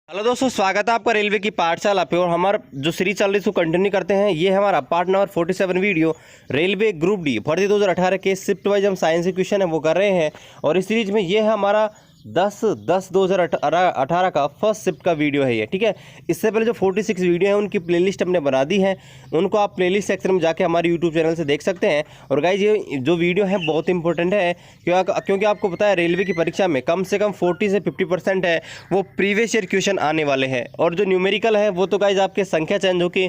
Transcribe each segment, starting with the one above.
Hello दोस्तों, स्वागत है आपका रेलवे की पाठशाला पे। और हमारा जो सीरीज चल रही है उसको कंटिन्यू करते हैं। ये है हमारा part number 47 video railway group D भर्ती 2018 के शिफ्ट वाइज हम साइंस के क्वेश्चन है वो कर रहे हैं। और इस सीरीज में ये है हमारा 10/10/2018 का फर्स्ट शिफ्ट का वीडियो है ये, ठीक है। इससे पहले जो 46 वीडियो है उनकी प्लेलिस्ट हमने बना दी है, उनको आप प्लेलिस्ट सेक्शन में जाके हमारे यूट्यूब चैनल से देख सकते हैं। और गाइज ये जो वीडियो है बहुत इंपॉर्टेंट है क्योंकि आपको पता है रेलवे की परीक्षा में कम से कम 40 से 50% है वो प्रीवियस ईयर क्वेश्चन आने वाले हैं। और जो न्यूमेरिकल है वो तो गाइज आपके संख्या चेंज होकर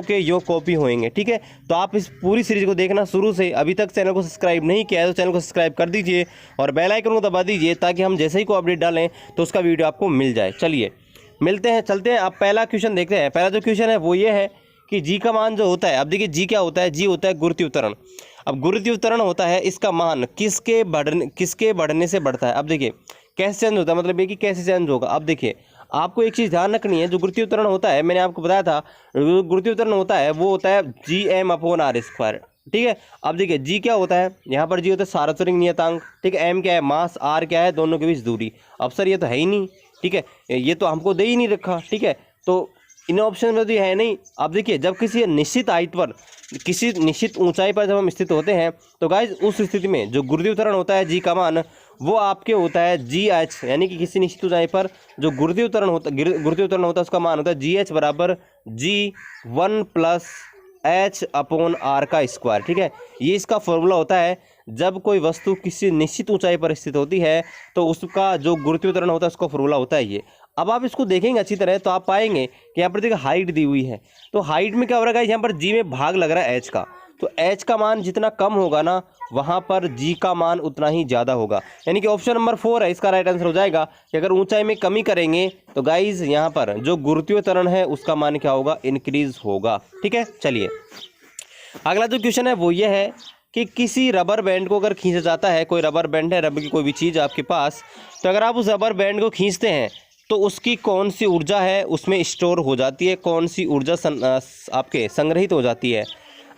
के यो कॉपी होंगे, ठीक है। तो आप इस पूरी सीरीज को देखना शुरू से। अभी तक चैनल को सब्सक्राइब नहीं किया है तो चैनल को सब्सक्राइब कर दीजिए और बेल आइकन को दबा दीजिए ताकि हम जैसे ही को अपडेट डालें तो उसका वीडियो आपको मिल जाए। चलिए चलते हैं। अब पहला क्वेश्चन देखते हैं। पहला जो क्वेश्चन है वो ये है कि जी का मान जो होता है, अब देखिए जी क्या होता है, जी होता है गुरुत्वीय उत्तरण। अब गुरुत्वीय उत्तरण होता है, इसका मान किसके बढ़ने से बढ़ता है। अब देखिए कैसे चेंज होता है, मतलब ये कि कैसे चेंज होगा। अब देखिए आपको एक चीज़ ध्यान रखनी है, जो गुरुत्वीय उत्तरण होता है मैंने आपको बताया था, गुरुत्वीय उत्तरण होता है वो होता है Gm/r², ठीक है। अब देखिए जी क्या होता है, यहाँ पर जी होता है सार्वत्रिक नियतांक, ठीक है। एम क्या है, मास, आर क्या है, दोनों के बीच दूरी। अब सर ये तो है ही नहीं, ठीक है, ये तो हमको दे ही नहीं रखा, ठीक है। तो इन ऑप्शन में तो ये है नहीं। अब देखिए जब किसी निश्चित हाइट पर, किसी निश्चित ऊंचाई पर जब हम स्थित होते हैं तो गाइज उस स्थिति में जो गुरुत्वीय उत्तरण होता है जी का मान वो आपके होता है GH, यानी कि किसी निश्चित ऊंचाई पर जो गुरुत्वीय उत्तरण होता है उसका मान होता है GH बराबर G1 + H/r², ठीक है। ये इसका फॉर्मूला होता है जब कोई वस्तु किसी निश्चित ऊंचाई पर स्थित होती है तो उसका जो गुरुत्वीय त्वरण होता है उसका फॉर्मूला होता है ये। अब आप इसको देखेंगे अच्छी तरह तो आप पाएंगे कि यहाँ पर देखिए हाइट दी हुई है, तो हाइट में क्या हो रहा है, यहाँ पर जी में भाग लग रहा है एच का, तो एच का मान जितना कम होगा ना वहाँ पर जी का मान उतना ही ज़्यादा होगा। यानी कि ऑप्शन नंबर 4 है इसका राइट आंसर हो जाएगा कि अगर ऊंचाई में कमी करेंगे तो गाइज यहाँ पर जो गुरुत्वीय त्वरण है उसका मान क्या होगा, इंक्रीज होगा, ठीक है। चलिए अगला जो क्वेश्चन है वो ये है कि किसी रबर बैंड को अगर खींचा जाता है, कोई रबर बैंड है, रबर की कोई भी चीज़ आपके पास, तो अगर आप उस रबर बैंड को खींचते हैं तो उसकी कौन सी ऊर्जा है उसमें स्टोर हो जाती है, कौन सी ऊर्जा आपके संग्रहित हो जाती है।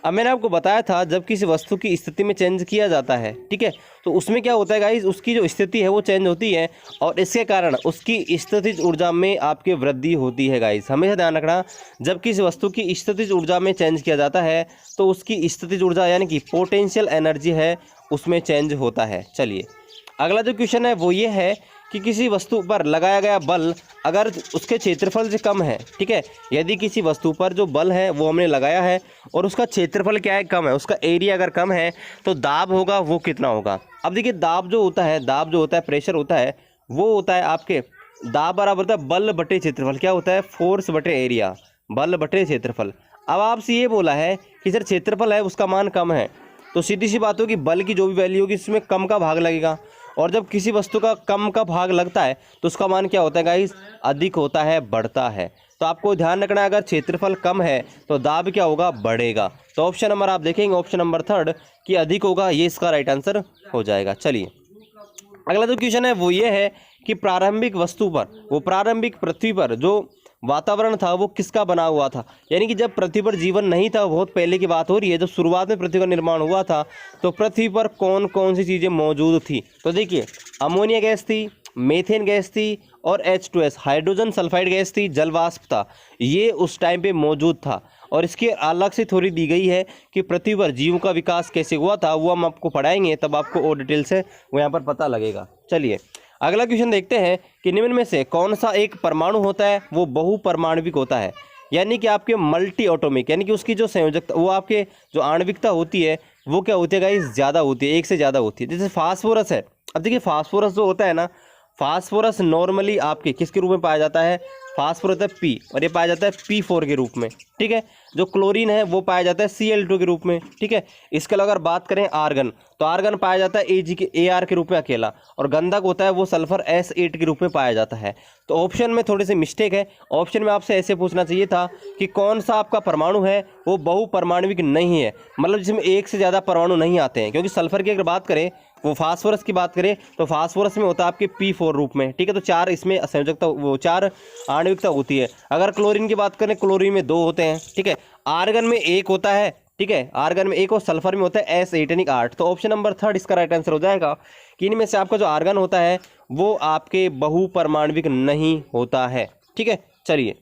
अब मैंने आपको बताया था जब किसी वस्तु की स्थिति में चेंज किया जाता है, ठीक है, तो उसमें क्या होता है गाइस, उसकी जो स्थिति है वो चेंज होती है और इसके कारण उसकी स्थितिज ऊर्जा में आपकी वृद्धि होती है। गाइस हमेशा ध्यान रखना, जब किसी वस्तु की स्थितिज ऊर्जा में चेंज किया जाता है तो उसकी स्थितिज ऊर्जा यानी कि पोटेंशियल एनर्जी है उसमें चेंज होता है। चलिए अगला जो क्वेश्चन है वो ये है कि किसी वस्तु पर लगाया गया बल अगर उसके क्षेत्रफल से कम है, ठीक है, यदि किसी वस्तु पर जो बल है वो हमने लगाया है और उसका क्षेत्रफल क्या है, कम है, उसका एरिया अगर कम है तो दाब होगा वो कितना होगा। अब देखिए दाब जो होता है प्रेशर होता है वो होता है आपके दाब बराबर होता है बल बटे क्षेत्रफल, क्या होता है, फोर्स बटे एरिया, बल बटे क्षेत्रफल। अब आपसे ये बोला है कि सर क्षेत्रफल है उसका मान कम है तो सीधी सी बात होगी बल की जो भी वैल्यू होगी इसमें कम का भाग लगेगा, और जब किसी वस्तु का कम का भाग लगता है तो उसका मान क्या होता है गाइस, अधिक होता है, बढ़ता है। तो आपको ध्यान रखना है अगर क्षेत्रफल कम है तो दाब क्या होगा, बढ़ेगा। तो ऑप्शन नंबर आप देखेंगे ऑप्शन नंबर 3 कि अधिक होगा, ये इसका राइट आंसर हो जाएगा। चलिए अगला जो क्वेश्चन है वो ये है कि प्रारंभिक वस्तु पर, वो प्रारंभिक पृथ्वी पर जो वातावरण था वो किसका बना हुआ था, यानी कि जब पृथ्वी पर जीवन नहीं था, बहुत पहले की बात हो रही है, जब शुरुआत में पृथ्वी का निर्माण हुआ था तो पृथ्वी पर कौन कौन सी चीज़ें मौजूद थी। तो देखिए अमोनिया गैस थी, मीथेन गैस थी और H2S हाइड्रोजन सल्फाइड गैस थी, जलवाष्प था, ये उस टाइम पे मौजूद था। और इसकी अलग से थोड़ी दी गई है कि पृथ्वी पर जीवों का विकास कैसे हुआ था, वो हम आपको पढ़ाएंगे तब आपको और डिटेल से वो यहाँ पर पता लगेगा। चलिए अगला क्वेश्चन देखते हैं कि निम्न में से कौन सा एक परमाणु होता है वो बहुपरमाणविक होता है, यानी कि आपके मल्टी एटॉमिक, यानी कि उसकी जो संयोजकता, वो आपके जो आणविकता होती है वो क्या होती है गाइस, ज़्यादा होती है, एक से ज़्यादा होती है। जैसे फास्फोरस है, अब देखिए फास्फोरस जो होता है ना, फास्फोरस नॉर्मली आपके किसके रूप में पाया जाता है, फास्फोरस है P और ये पाया जाता है P4 के रूप में, ठीक है। जो क्लोरीन है वो पाया जाता है Cl2 के रूप में, ठीक है। इसके अलावा अगर बात करें आर्गन, तो आर्गन पाया जाता है Ar के रूप में अकेला, और गंधक होता है वो सल्फर S8 के रूप में पाया जाता है। तो ऑप्शन में थोड़ी सी मिस्टेक है, ऑप्शन में आपसे ऐसे पूछना चाहिए था कि कौन सा आपका परमाणु है वो बहुपरमाणविक नहीं है, मतलब जिसमें एक से ज़्यादा परमाणु नहीं आते हैं। क्योंकि सल्फर की अगर बात करें, वो फास्फोरस की बात करें तो फास्फोरस में होता है आपके P4 रूप में, ठीक है। तो 4 इसमें संयोजकता, वो 4 आणविकता होती है। अगर क्लोरीन की बात करें, क्लोरीन में 2 होते हैं, ठीक है। आर्गन में 1 होता है, ठीक है, आर्गन में 1 और सल्फर में होता है S8 यानी 8। तो ऑप्शन नंबर 3 इसका राइट आंसर हो जाएगा कि इनमें से आपका जो आर्गन होता है वो आपके बहुपरमाणविक नहीं होता है, ठीक है। चलिए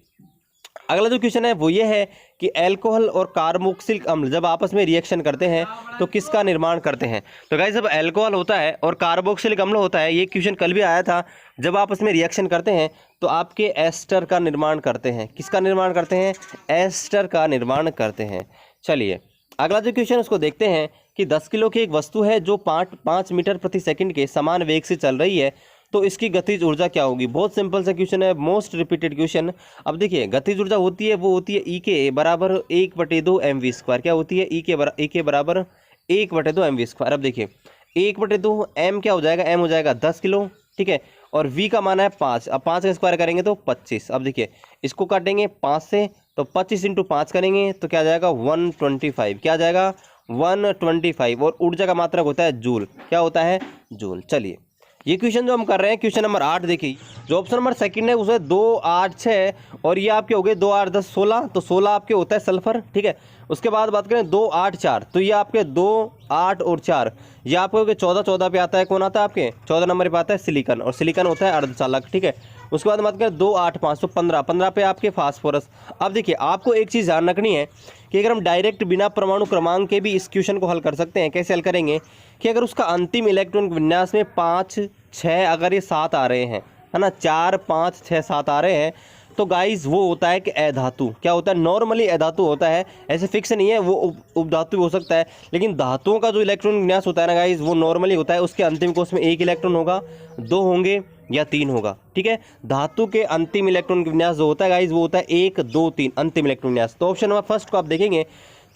अगला जो क्वेश्चन है वो ये है कि अल्कोहल और कार्बोक्सिलिक अम्ल जब आपस में रिएक्शन करते हैं तो किसका निर्माण करते हैं। तो गाइस जब अल्कोहल होता है और कार्बोक्सिलिक अम्ल होता है, ये क्वेश्चन कल भी आया था, जब आपस में रिएक्शन करते हैं तो आपके एस्टर का निर्माण करते हैं। किसका निर्माण करते हैं? एस्टर का निर्माण करते हैं। चलिए अगला जो क्वेश्चन उसको देखते हैं कि 10 किलो की एक वस्तु है जो 5 मीटर प्रति सेकंड के समान वेग से चल रही है, तो इसकी गतिज ऊर्जा क्या होगी। बहुत सिंपल सा क्वेश्चन है, मोस्ट रिपीटेड क्वेश्चन। अब देखिए गतिज ऊर्जा होती है वो होती है ई के बराबर 1/2 mv²। क्या होती है? ई के बराबर 1/2 mv²। अब देखिए 1/2 m क्या हो जाएगा? m हो जाएगा 10 किलो, ठीक है, और v का मान है 5। अब 5 का स्क्वायर करेंगे तो 25। अब देखिए इसको काटेंगे 5 से, तो 25 × 5 करेंगे तो क्या आ जाएगा? 125। क्या आ जाएगा? 125। और ऊर्जा का मात्रक होता है जूल। क्या होता है? जूल। चलिए ये क्वेश्चन जो हम कर रहे हैं क्वेश्चन नंबर 8 देखिए, जो ऑप्शन नंबर सेकंड है उसमें 2 8 6 और ये आपके हो गए 2 8 10 16, तो 16 आपके होता है सल्फर, ठीक है। उसके बाद बात करें 2 8 4, तो ये आपके 2 8 और 4 ये आपको 14 पे आता है। कौन आता है? आपके 14 नंबर पे आता है सिलिकॉन, और सिलिकॉन होता है अर्धचालक, ठीक है। उसके बाद बात करें 2 8 5, तो 15 पे आपके फास्फोरस। अब देखिए आपको एक चीज़ ध्यान रखनी है कि अगर हम डायरेक्ट बिना परमाणु क्रमांक के भी इस क्वेश्चन को हल कर सकते हैं। कैसे हल करेंगे कि अगर उसका अंतिम इलेक्ट्रॉन विन्यास में 5 6 अगर ये 7 आ रहे हैं, है ना, 4 5 6 7 आ रहे हैं, तो गाइस वो होता है कि अधातु। क्या होता है? नॉर्मली अधातु होता है, ऐसे फिक्स नहीं है, वो उपधातु भी हो सकता है। लेकिन धातुओं का जो इलेक्ट्रॉन विन्यास होता है ना गाइस, वो नॉर्मली होता है, उसके अंतिम कोश में 1 इलेक्ट्रॉन होगा, 2 होंगे या 3 होगा, ठीक है। धातु के अंतिम इलेक्ट्रॉन विन्यास जो होता है गाइस वो होता है 1 2 3 अंतिम इलेक्ट्रॉन विन्यास। तो ऑप्शन नंबर फर्स्ट को आप देखेंगे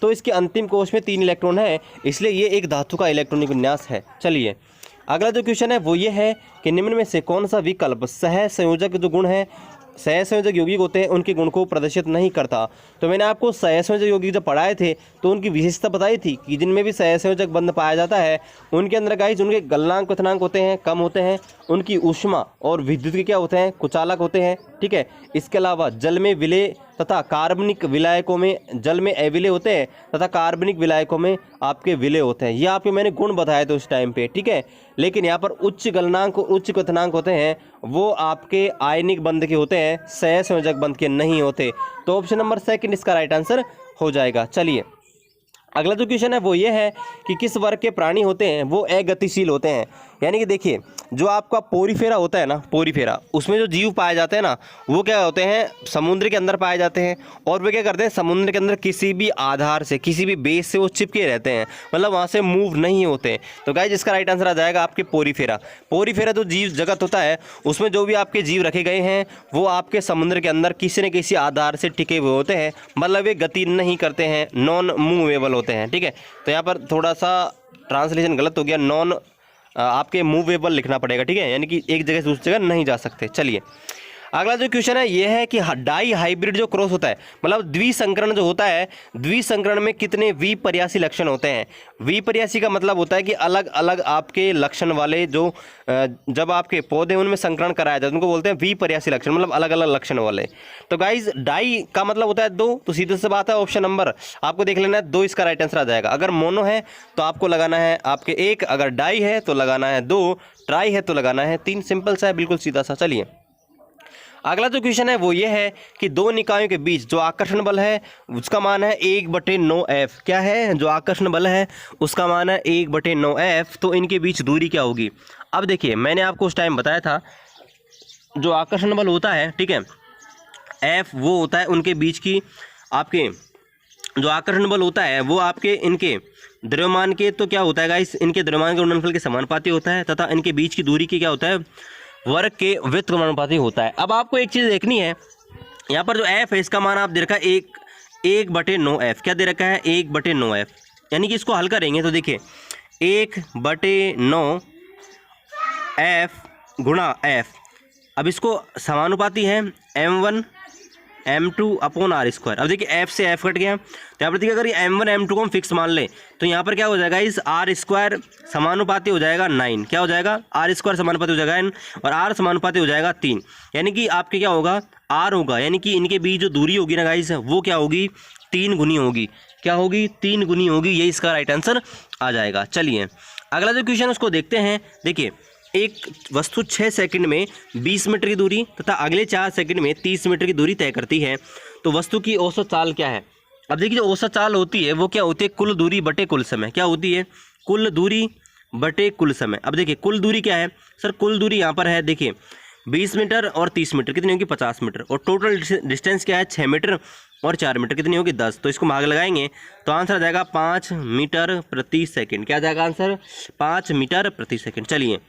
तो इसके अंतिम कोश में 3 इलेक्ट्रॉन है, इसलिए ये एक धातु का इलेक्ट्रॉनिक विन्यास है। चलिए अगला जो क्वेश्चन है वो ये है कि निम्न में से कौन सा विकल्प सह संयोजक जो गुण है, सह संयोजक यौगिक होते हैं, उनके गुण को प्रदर्शित नहीं करता। तो मैंने आपको सह संयोजक यौगिक जब पढ़ाए थे तो उनकी विशेषता बताई थी कि जिनमें भी सह संयोजक बंध पाया जाता है उनके अंदर गाइस उनके गलनांक क्वथनांक होते हैं कम होते हैं, उनकी ऊष्मा और विद्युत के क्या होते हैं? कुचालक होते हैं, ठीक है। इसके अलावा जल में विलय तथा कार्बनिक विलायकों में, जल में अविलय होते हैं तथा कार्बनिक विलायकों में आपके विलय होते हैं। ये आपके मैंने गुण बताए थे उस टाइम पे, ठीक है। लेकिन यहाँ पर उच्च गलनांक और उच्च क्वथनांक होते हैं, वो आपके आयनिक बंध के होते हैं, सह संयोजक बंध के नहीं होते। तो ऑप्शन नंबर सेकंड इसका राइट आंसर हो जाएगा। चलिए अगला जो क्वेश्चन है वो ये है कि किस वर्ग के प्राणी होते हैं वो अगतिशील होते हैं। यानी कि देखिए जो आपका पोरीफेरा होता है ना, पोरीफेरा, उसमें जो जीव पाए जाते हैं ना वो क्या होते हैं? समुद्र के अंदर पाए जाते हैं, और वे क्या करते हैं? समुद्र के अंदर किसी भी आधार से, किसी भी बेस से वो चिपके रहते हैं, मतलब वहाँ से मूव नहीं होते। तो गाइस इसका राइट आंसर आ जाएगा आपके पोरीफेरा। पोरीफेरा जो जीव जगत होता है उसमें जो भी आपके जीव रखे गए हैं वो आपके समुद्र के अंदर किसी न किसी आधार से टिके हुए होते हैं, मतलब वे गति नहीं करते हैं, नॉन मूवेबल होते हैं, ठीक है। तो यहाँ पर थोड़ा सा ट्रांसलेशन गलत हो गया, नॉन आपके मूवेबल लिखना पड़ेगा, ठीक है, यानी कि एक जगह से दूसरी जगह नहीं जा सकते। चलिए अगला जो क्वेश्चन है ये है कि डाई हाइब्रिड जो क्रॉस होता है, मतलब द्विसंकरण जो होता है, द्विसंकरण में कितने विपर्यासी लक्षण होते हैं? विपर्यासी का मतलब होता है कि अलग अलग आपके लक्षण वाले जो जब आपके पौधे उनमें संकरण कराया जाता है उनको बोलते हैं विपर्यासी लक्षण, मतलब अलग अलग लक्षण वाले। तो गाइज डाई का मतलब होता है 2, तो सीधे से बात है ऑप्शन नंबर आपको देख लेना है 2 इसका राइट आंसर आ जाएगा। अगर मोनो है तो आपको लगाना है आपके 1, अगर डाई है तो लगाना है 2, ट्राई है तो लगाना है 3। सिंपल सा है, बिल्कुल सीधा सा। चलिए अगला जो क्वेश्चन है वो ये है कि दो निकायों के बीच जो आकर्षण बल है उसका मान है 1/9F। क्या है? जो आकर्षण बल है उसका मान है 1/9F। तो इनके बीच दूरी क्या होगी? अब देखिए मैंने आपको उस टाइम बताया था जो आकर्षण बल होता है, ठीक है, F वो होता है उनके बीच की, आपके जो आकर्षण बल होता है वो आपके इनके द्रव्यमान के, तो क्या होता है गाइस, इनके द्रव्यमान के गुणनफल के समानुपाती होता है तथा इनके बीच की दूरी की क्या होता है? वर्ग के व्युत्क्रमानुपाती होता है। अब आपको एक चीज़ देखनी है, यहाँ पर जो F है इसका मान आप दे रखा है 1/9F। क्या दे रखा है? 1/9F। यानी कि इसको हल करेंगे तो देखिए 1/9F गुणा F। अब इसको समानुपाती है M1 M2/R²। अब देखिए F से F कट गया, तो यहाँ पर देखिए अगर ये M1 M2 को हम फिक्स मान लें तो यहाँ पर क्या हो जाएगा, इस R² समानुपाती हो जाएगा 9। क्या हो जाएगा? R² समानुपाती हो जाएगा 9 और R समानुपाती हो जाएगा 3। यानी कि आपके क्या होगा? R होगा, यानी कि इनके बीच जो दूरी होगी ना गाइस वो क्या होगी? 3 गुनी होगी। क्या होगी? 3 गुनी होगी। ये इसका राइट आंसर आ जाएगा। चलिए अगला जो क्वेश्चन उसको देखते हैं। देखिए एक वस्तु 6 सेकंड में 20 मीटर की दूरी तथा अगले 4 सेकंड में 30 मीटर की दूरी तय करती है, तो वस्तु की औसत चाल क्या है। अब देखिए जो औसत चाल होती है वो क्या होती है, कुल दूरी बटे कुल समय। क्या होती है, कुल दूरी बटे कुल समय। अब देखिए कुल दूरी क्या है सर, कुल दूरी यहाँ पर है देखिए 20 मीटर और 30 मीटर कितनी होगी 50 मीटर, और टोटल डिस्टेंस क्या है 6 मीटर और 4 मीटर कितनी होगी 10। तो इसको भाग लगाएंगे तो आंसर आ जाएगा 5 मीटर प्रति सेकंड। क्या आ जाएगा आंसर, 5 मीटर प्रति सेकंड। चलिए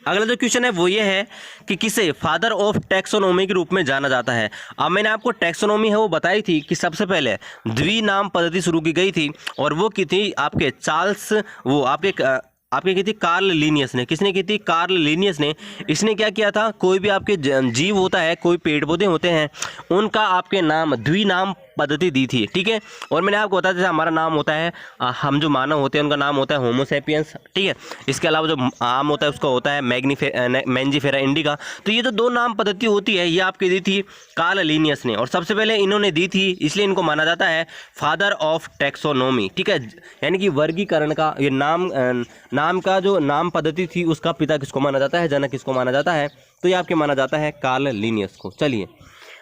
अगला जो क्वेश्चन है वो ये है कि किसे फादर ऑफ टैक्सोनॉमी के रूप में जाना जाता है। अब मैंने आपको टैक्सोनॉमी है वो बताई थी कि सबसे पहले द्विनाम पद्धति शुरू की गई थी, और वो की थी आपके चार्ल्स, वो आपके की थी कार्ल लीनियस ने। किसने की थी, कार्ल लीनियस ने। इसने क्या किया था, कोई भी आपके जीव होता है, कोई पेड़ पौधे होते हैं, उनका आपके नाम द्विनाम पद्धति दी थी, ठीक है। और मैंने आपको बताया जैसे हमारा नाम होता है, हम जो मानव होते हैं उनका नाम होता है होमोसेपियंस, ठीक है। इसके अलावा जो आम होता है उसका होता है मैंजीफेरा इंडिका। तो ये जो दो नाम पद्धति होती है ये आपकी दी थी कार्ल लीनियस ने, और सबसे पहले इन्होंने दी थी, इसलिए इनको माना जाता है फादर ऑफ टैक्सोनॉमी, ठीक है। यानी कि वर्गीकरण का ये नाम का जो नाम पद्धति थी उसका पिता किसको माना जाता है, जनक किसको माना जाता है, तो ये आपके माना जाता है कार्ल लीनियस को। चलिए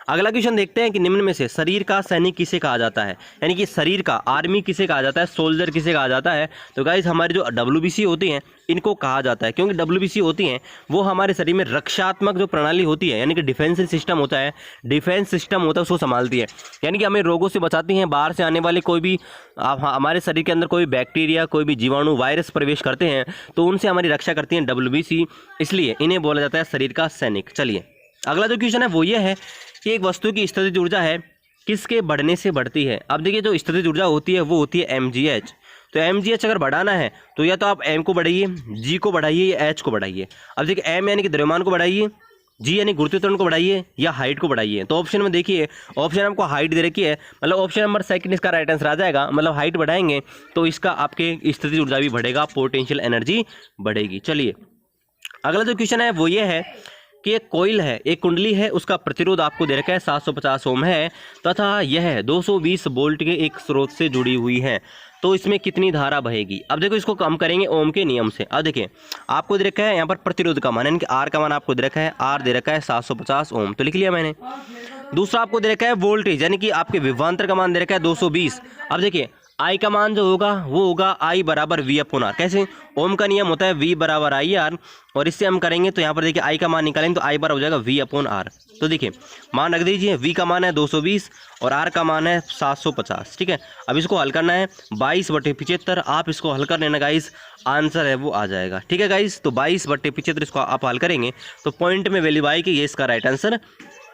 अगला क्वेश्चन देखते हैं कि निम्न में से शरीर का सैनिक किसे कहा जाता है, यानी कि शरीर का आर्मी किसे कहा जाता है, सोल्जर किसे कहा जाता है। तो गाइस हमारी जो WBC होती हैं इनको कहा जाता है, क्योंकि WBC होती हैं वो हमारे शरीर में रक्षात्मक जो प्रणाली होती है, यानी कि डिफेंस सिस्टम होता है, डिफेंस सिस्टम होता है उसको संभालती है, यानी कि हमें रोगों से बचाती हैं। बाहर से आने वाले कोई भी हमारे शरीर के अंदर कोई बैक्टीरिया, कोई भी जीवाणु, वायरस प्रवेश करते हैं तो उनसे हमारी रक्षा करती हैं WBC, इसलिए इन्हें बोला जाता है शरीर का सैनिक। चलिए अगला जो क्वेश्चन है वो ये है कि एक वस्तु की स्थितिज ऊर्जा है किसके बढ़ने से बढ़ती है। अब देखिए जो स्थितिज ऊर्जा होती है वो होती है mgh। तो mgh अगर बढ़ाना है तो या तो आप m को बढ़ाइए, g को बढ़ाइए या h को बढ़ाइए। अब देखिए m यानी कि द्रव्यमान को बढ़ाइए, g यानी गुरुत्वीय त्वरण को बढ़ाइए, या हाइट को बढ़ाइए। तो ऑप्शन में देखिए ऑप्शन आपको हाइट दे रखी है, मतलब ऑप्शन नंबर सेकंड इसका राइट आंसर आ जाएगा। मतलब हाइट बढ़ाएंगे तो इसका आपके स्थितिज ऊर्जा भी बढ़ेगा, पोटेंशियल एनर्जी बढ़ेगी। चलिए अगला जो क्वेश्चन है वो ये है कि एक कोइल है, एक कुंडली है, उसका प्रतिरोध आपको दे रखा है 750 ओम है तथा यह 220 वोल्ट के एक स्रोत से जुड़ी हुई है, तो इसमें कितनी धारा बहेगी। अब देखो इसको कम करेंगे ओम के नियम से। अब देखिए आपको दे रखा है यहाँ पर प्रतिरोध का मान, यानी कि आर का मान आपको दे रखा है, आर दे रखा है 750 ओम, तो लिख लिया मैंने। दूसरा आपको दे रखा है वोल्टेज, यानी कि आपके विभवांतर का मान दे रखा है 220। अब देखिए आई का मान जो होगा वो होगा आई बराबर वी अपॉन आर। कैसे, ओम का नियम होता है वी बराबर आई आर, और इससे हम करेंगे तो यहाँ पर देखिए आई का मान निकालेंगे तो आई बराबर हो जाएगा वी अपॉन आर। तो देखिए मान रख दीजिए, वी का मान है 220 और आर का मान है 750, ठीक है। अब इसको हल करना है 22/75, आप इसको हल कर लेना गाइस, आंसर है वो आ जाएगा, ठीक है गाइस। तो 22/75 इसको आप हल करेंगे तो पॉइंट में वैल्यू आएगी, ये इसका राइट आंसर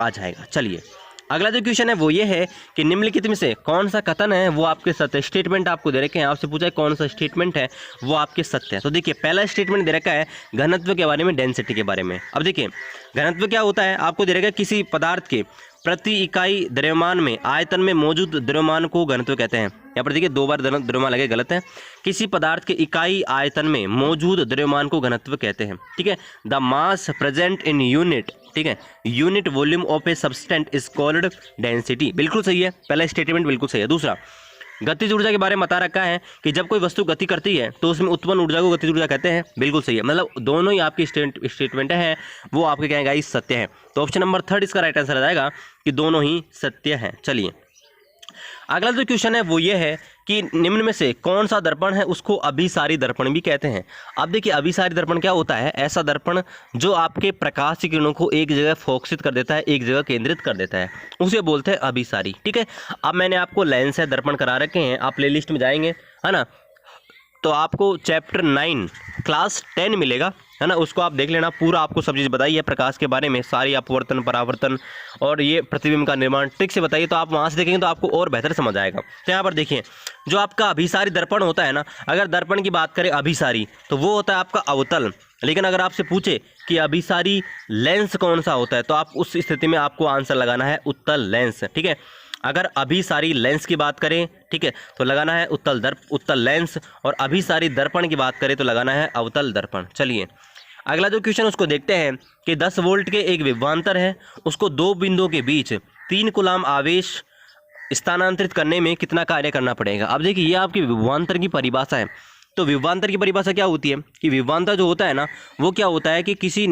आ जाएगा। चलिए अगला जो क्वेश्चन है वो ये है कि निम्नलिखित में से कौन सा कथन है वो आपके सत्य। स्टेटमेंट आपको दे रखे हैं, आपसे पूछा है कौन सा स्टेटमेंट है वो आपके सत्य है। तो देखिए पहला स्टेटमेंट दे रखा है घनत्व के बारे में, डेंसिटी के बारे में। अब देखिए घनत्व क्या होता है, आपको दे रखा है किसी पदार्थ के प्रति इकाई द्रव्यमान में आयतन में मौजूद द्रव्यमान को घनत्व कहते हैं। यहाँ पर देखिए 2 बार द्रव्यमान लगे, गलत है। किसी पदार्थ के इकाई आयतन में मौजूद द्रव्यमान को घनत्व कहते हैं, ठीक है। The mass present in unit, ठीक है, unit volume of a substance is called density. बिल्कुल सही है, पहला स्टेटमेंट बिल्कुल सही है। दूसरा गतिज ऊर्जा के बारे में बता रखा है कि जब कोई वस्तु गति करती है तो उसमें उत्पन्न ऊर्जा को गतिज ऊर्जा कहते हैं। बिल्कुल सही है, मतलब दोनों ही आपकी स्टेटमेंट हैं वो आपके क्या है सत्य है। तो ऑप्शन नंबर 3 इसका राइट आंसर आ जाएगा कि दोनों ही सत्य हैं। चलिए अगला जो क्वेश्चन है वो ये है कि निम्न में से कौन सा दर्पण है उसको अभिसारी दर्पण भी कहते हैं। अब देखिए अभिसारी दर्पण क्या होता है, ऐसा दर्पण जो आपके प्रकाश की किरणों को एक जगह फोकसित कर देता है, एक जगह केंद्रित कर देता है, उसे बोलते हैं अभिसारी, ठीक है। अब मैंने आपको लेंस है दर्पण करा रखे हैं, आप प्लेलिस्ट में जाएंगे है ना, तो आपको चैप्टर 9 क्लास 10 मिलेगा है ना, उसको आप देख लेना, पूरा आपको सब चीज़ बताइए प्रकाश के बारे में, सारी अपवर्तन परावर्तन और ये प्रतिबिंब का निर्माण ट्रिक से बताइए, तो आप वहाँ से देखेंगे तो आपको और बेहतर समझ आएगा। तो यहाँ पर देखिए जो आपका अभिसारी दर्पण होता है ना, अगर दर्पण की बात करें अभिसारी तो वो होता है आपका अवतल, लेकिन अगर आपसे पूछे कि अभिसारी लेंस कौन सा होता है तो आप उस स्थिति में आपको आंसर लगाना है उत्तल लेंस, ठीक है। अगर अभिसारी लेंस की बात करें, ठीक है, तो लगाना है उत्तल लेंस, और अभिसारी दर्पण की बात करें तो लगाना है अवतल दर्पण। चलिए अगला जो क्वेश्चन उसको देखते हैं कि 10 वोल्ट के एक विभवांतर है, उसको 2 बिंदुओं के बीच 3 कूलाम आवेश स्थानांतरित करने में कितना कार्य करना पड़ेगा। अब देखिए ये आपकी विभवांतर की परिभाषा है तो विभवांतर की परिभाषा क्या होती है कि विभवांतर जो होता है ना वो क्या होता है कि किसी भी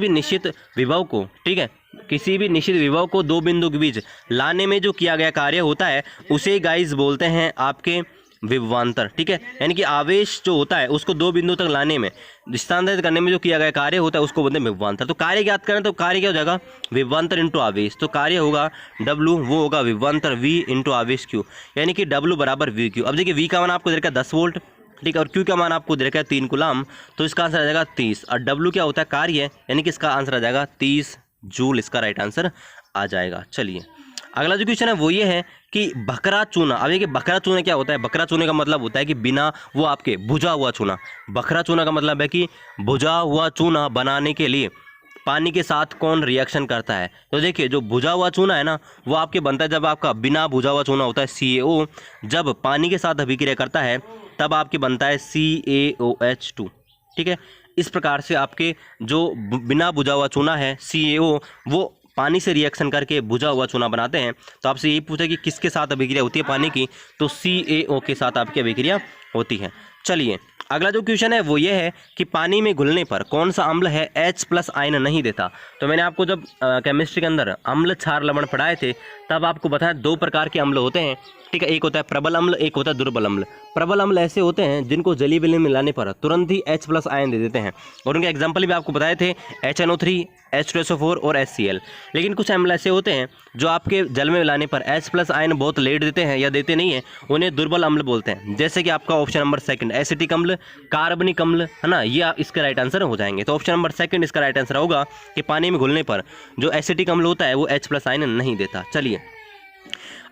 निश्चित विभव को, ठीक है, किसी भी निश्चित विभव को दो बिंदु के बीच लाने में जो किया गया कार्य होता है उसे गाइस बोलते हैं आपके विभवांतर, ठीक है। यानी कि आवेश जो होता है उसको दो बिंदु तक लाने में, स्थानांतरित करने में जो किया गया कार्य होता है उसको बोलते हैं विभवांतर। तो कार्य ज्ञात करें तो कार्य क्या हो जाएगा, विभवांतर इंटू आवेश। तो कार्य होगा W, वो होगा विभवांतर V इंटू आवेश Q, यानी कि W बराबर VQ। अब देखिए V का मान आपको दे रखा है 10 वोल्ट, ठीक है, और Q का मान आपको दे रखा है 3 कूलम, तो इसका आंसर आ जाएगा 30। और W क्या होता है, कार्य, यानी कि इसका आंसर आ जाएगा 30 जूल, इसका राइट आंसर आ जाएगा। चलिए अगला जो क्वेश्चन है वो ये है कि बकरा चूना। अब देखिए बकरा चूना क्या होता है, बकरा चूने का मतलब होता है कि बिना वो आपके भुजा हुआ चूना। बकरा चूना का मतलब है कि भुजा हुआ चूना बनाने के लिए पानी के साथ कौन रिएक्शन करता है। तो देखिए जो भुजा हुआ चूना है ना वो आपके बनता है जब आपका बिना भुजा हुआ चूना होता है CaO, जब पानी के साथ अभिक्रिया करता है तब आपके बनता है CaOH2, ठीक है। इस प्रकार से आपके जो बिना भुजा हुआ चूना है CaO वो पानी से रिएक्शन करके भुजा हुआ चूना बनाते हैं। तो आपसे यही पूछा कि किसके साथ अभिक्रिया होती है पानी की, तो CaO के साथ आपकी अभिक्रिया होती है। चलिए अगला जो क्वेश्चन है वो ये है कि पानी में घुलने पर कौन सा अम्ल है H+ आयन नहीं देता। तो मैंने आपको जब केमिस्ट्री के अंदर अम्ल क्षार लवण पढ़ाए थे तब आपको बताया 2 प्रकार के अम्ल होते हैं, ठीक है। एक होता है प्रबल अम्ल, एक होता है दुर्बल अम्ल। प्रबल अम्ल ऐसे होते हैं जिनको जली बिली मिलाने पर तुरंत ही H+ आयन दे देते हैं, और उनके एग्जाम्पल भी आपको बताए थे HNO3, H2SO4 और HCl। लेकिन कुछ अम्ल ऐसे होते हैं जो आपके जल में मिलाने पर H+ आयन बहुत लेट देते हैं या देते नहीं है, उन्हें दुर्बल अम्ल बोलते हैं। जैसे कि आपका ऑप्शन नंबर 2 एसिटिक अम्ल, कार्बनिक अम्ल, है ना, ये इसके राइट आंसर हो जाएंगे। तो ऑप्शन नंबर 2 इसका राइट आंसर होगा कि पानी में घुलने पर जो एसिटिक अम्ल होता है वो H+ आयन नहीं देता। चलिए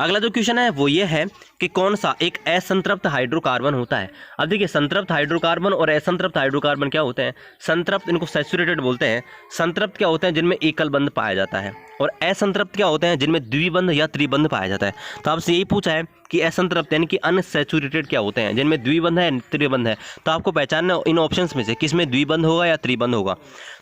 अगला जो क्वेश्चन है वो ये है कि कौन सा एक असंतृप्त हाइड्रोकार्बन होता है। अब देखिए संतृप्त हाइड्रोकार्बन और असंतृप्त हाइड्रोकार्बन क्या होते हैं। संतृप्त इनको सैचुरेटेड बोलते हैं। संतृप्त क्या होते हैं, जिनमें एकल बंध पाया जाता है, और असंतृप्त क्या होते हैं, जिनमें द्विबंध या त्रिबंध पाया जाता है। तो आपसे यही पूछा है कि असंतृप्त यानी कि अनसैचुरेटेड क्या होते हैं, जिनमें द्विबंध है त्रिबंध है। तो आपको पहचानना इन ऑप्शंस में से किसमें द्विबंध होगा या त्रिबंध होगा।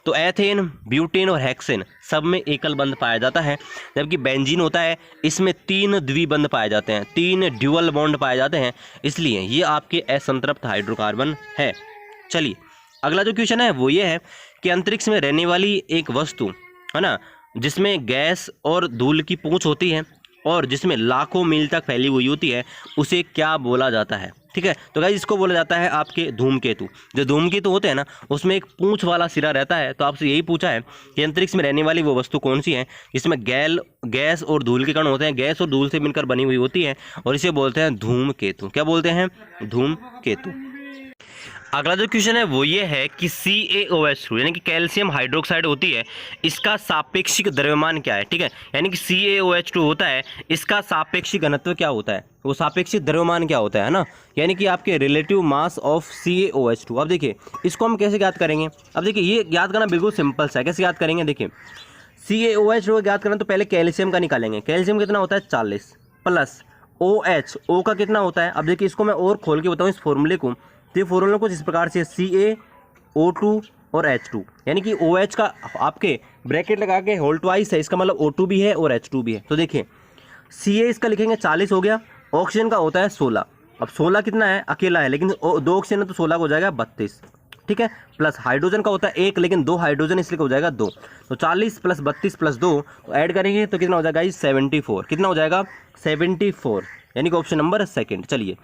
तो एथेन, ब्यूटेन और हेक्सेन सब में एकल बंध पाया जाता है, जबकि बेंजीन होता है इसमें 3 द्विबंध पाए जाते हैं, 3 ड्यूअल बॉन्ड पाए जाते हैं, इसलिए ये आपके असंतृप्त हाइड्रोकार्बन है। चलिए अगला जो क्वेश्चन है वो ये है कि अंतरिक्ष में रहने वाली एक वस्तु है ना, जिसमें गैस और धूल की पूंछ होती है और जिसमें लाखों मील तक फैली हुई होती है, उसे क्या बोला जाता है, ठीक है। तो गाइस इसको बोला जाता है आपके धूमकेतु। जो धूमकेतु होते हैं ना उसमें एक पूंछ वाला सिरा रहता है। तो आपसे यही पूछा है कि अंतरिक्ष में रहने वाली वो वस्तु कौन सी है जिसमें गैस और धूल के कण होते हैं, गैस और धूल से मिलकर बनी हुई होती है, और इसे बोलते हैं धूमकेतु। क्या बोलते हैं, धूमकेतु। अगला जो क्वेश्चन है वो ये है कि CaOH2 यानी कि कैल्शियम हाइड्रोक्साइड होती है, इसका सापेक्षिक द्रव्यमान क्या है, ठीक है। यानी कि CaOH2 होता है, इसका सापेक्षिक घनत्व क्या होता है, वो सापेक्षिक द्रव्यमान क्या होता है ना, यानी कि आपके रिलेटिव मास ऑफ CaOH2। अब देखिए इसको हम कैसे ज्ञात करेंगे। अब देखिए ये ज्ञात करना बिल्कुल सिंपल सा है। कैसे ज्ञात करेंगे, देखिए CaOH2 ज्ञात करना तो पहले कैल्शियम का निकालेंगे। कैल्शियम कितना होता है 40 प्लस OH, O का कितना होता है। अब देखिए इसको मैं और खोल के बताऊँ इस फॉर्मूले को, तो ये फॉर्मूला कुछ इस प्रकार से CaO2 और H2, यानी कि OH का आपके ब्रैकेट लगा के होल ट्वाइस है, इसका मतलब O2 भी है और H2 भी है। तो देखिए Ca इसका लिखेंगे 40 हो गया, ऑक्सीजन का होता है 16। अब 16 कितना है, अकेला है, लेकिन 2 ऑक्सीजन है तो 16 का हो जाएगा 32, ठीक है। प्लस हाइड्रोजन का होता है 1, लेकिन 2 हाइड्रोजन इसलिए हो जाएगा 2। तो 40 प्लस 32 प्लस 2 तो ऐड करेंगे तो कितना हो जाएगा 74। कितना हो जाएगा 74, यानी कि ऑप्शन नंबर 2। चलिए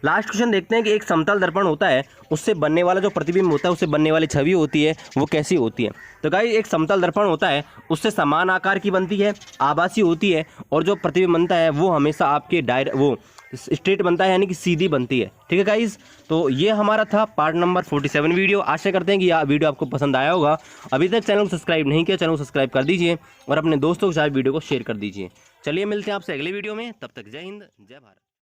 लास्ट क्वेश्चन देखते हैं कि एक समतल दर्पण होता है, उससे बनने वाला जो प्रतिबिंब होता है, उससे बनने वाली छवि होती है, वो कैसी होती है। तो गाइस एक समतल दर्पण होता है, उससे समान आकार की बनती है, आभासी होती है, और जो प्रतिबिंब बनता है वो हमेशा आपके वो स्ट्रेट बनता है, यानी कि सीधी बनती है, ठीक है गाइस। तो ये हमारा था पार्ट नंबर 47 वीडियो। आशा करते हैं कि यह वीडियो आपको पसंद आया होगा। अभी तक चैनल को सब्सक्राइब नहीं किया, चैनल को सब्सक्राइब कर दीजिए और अपने दोस्तों के साथ वीडियो को शेयर कर दीजिए। चलिए मिलते हैं आपसे अगले वीडियो में, तब तक जय हिंद जय भारत।